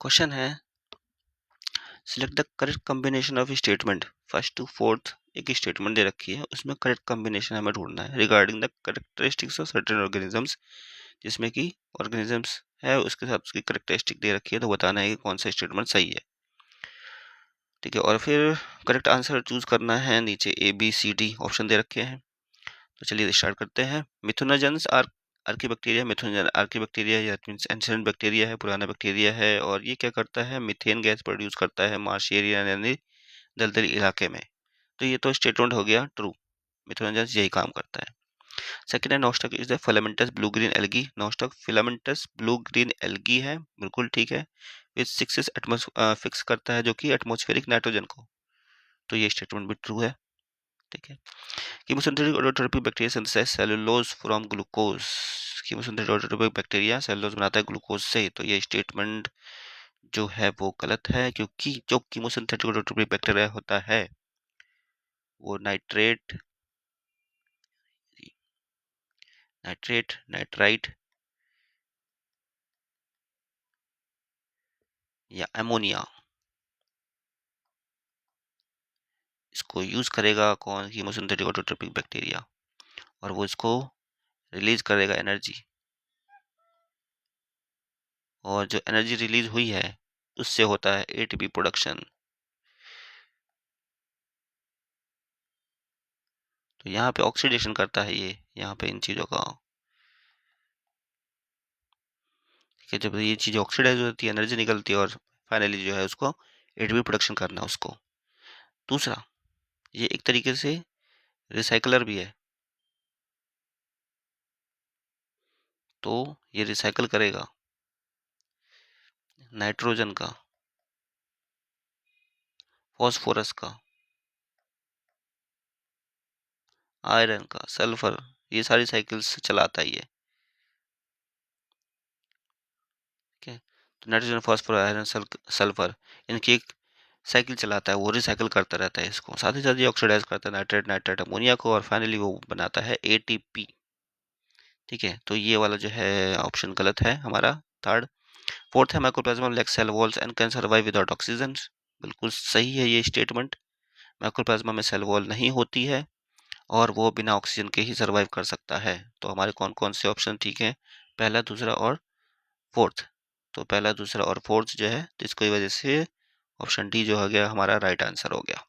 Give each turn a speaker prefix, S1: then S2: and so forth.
S1: Question है, select the correct combination of statement first to fourth. एक statement दे रखी है, उसमें करेक्ट कॉम्बिनेशन हमें ढूंढना है regarding the characteristics of certain organisms, जिसमें कि ऑर्गेनिजम्स है उसके साथ उसकी करेक्टरिस्टिक दे रखी है, तो बताना है कि कौन सा स्टेटमेंट सही है। ठीक है, और फिर करेक्ट आंसर चूज करना है। नीचे ABCD ऑप्शन दे रखे हैं, तो चलिए स्टार्ट करते हैं। मिथुनोजेंस आर्कीबैक्टीरिया, मिथुनोजन आर्कीबैक्टीरिया या मींस एंशिएंट बैक्टीरिया है, पुराना बैक्टीरिया है, और ये क्या करता है, मीथेन गैस प्रोड्यूस करता है मार्श एरिया यानी दलदली इलाके में। तो ये तो स्टेटमेंट हो गया ट्रू, मिथुनोजेंस यही काम करता है। सेकंड है, Nostoc is the filamentous blue green algae. Nostoc filamentous blue green algae है, बिल्कुल ठीक है। विच सिक्स फिक्स करता है जो कि एटमॉस्फेरिक नाइट्रोजन को, तो ये स्टेटमेंट भी ट्रू है। ठीक है। Chemosynthetic autotrophic bacteria synthesize cellulose from glucose. Chemosynthetic autotrophic bacteria cellulose बनाता है ग्लूकोज से, तो ये स्टेटमेंट जो है वो गलत है, क्योंकि जो कीमोसिंथेटिक ऑटोट्रोपिक बैक्टीरिया होता है वो नाइट्रेट नाइट्राइट या अमोनिया, इसको यूज करेगा कौन, कीमोसिंथेटिक ऑटोट्रोपिक बैक्टीरिया, और वो इसको रिलीज करेगा एनर्जी, और जो एनर्जी रिलीज हुई है उससे होता है ATP प्रोडक्शन। तो यहाँ पे ऑक्सीडेशन करता है ये, यहाँ पे इन चीजों का। कि जब ये चीज़ ऑक्सीडाइज होती है, एनर्जी निकलती है, और फाइनली जो है उसको ATP प्रोडक्शन करना है उसको। दूसरा, ये एक तरीके से रिसाइकलर भी है, तो ये रिसाइकल करेगा नाइट्रोजन का, फॉस्फोरस का, आयरन का, सल्फर, ये सारी साइकिल्स चलाता है ये। ठीक है, तो नाइट्रोजन, फॉस्फोरस, आयरन, सल्फर, इनकी एक साइकिल चलाता है, वो रिसाइकल करता रहता है इसको, साथ ही साथ ये ऑक्सीडाइज करता है नाइट्रेट अमोनिया को, और फाइनली वो बनाता है ATP। ठीक है, तो ये वाला जो है ऑप्शन गलत है हमारा, थर्ड। फोर्थ है, mycoplasma lacks cell walls and can survive without oxygen. बिल्कुल सही है ये स्टेटमेंट, माइक्रोप्लाज्मा में सेल वॉल नहीं होती है और वो बिना ऑक्सीजन के ही सर्वाइव कर सकता है। तो हमारे कौन कौन से ऑप्शन ठीक है, पहला, दूसरा और फोर्थ। तो पहला, दूसरा और फोर्थ जो है, तो इसकी वजह से ऑप्शन डी जो हो गया हमारा राइट आंसर हो गया।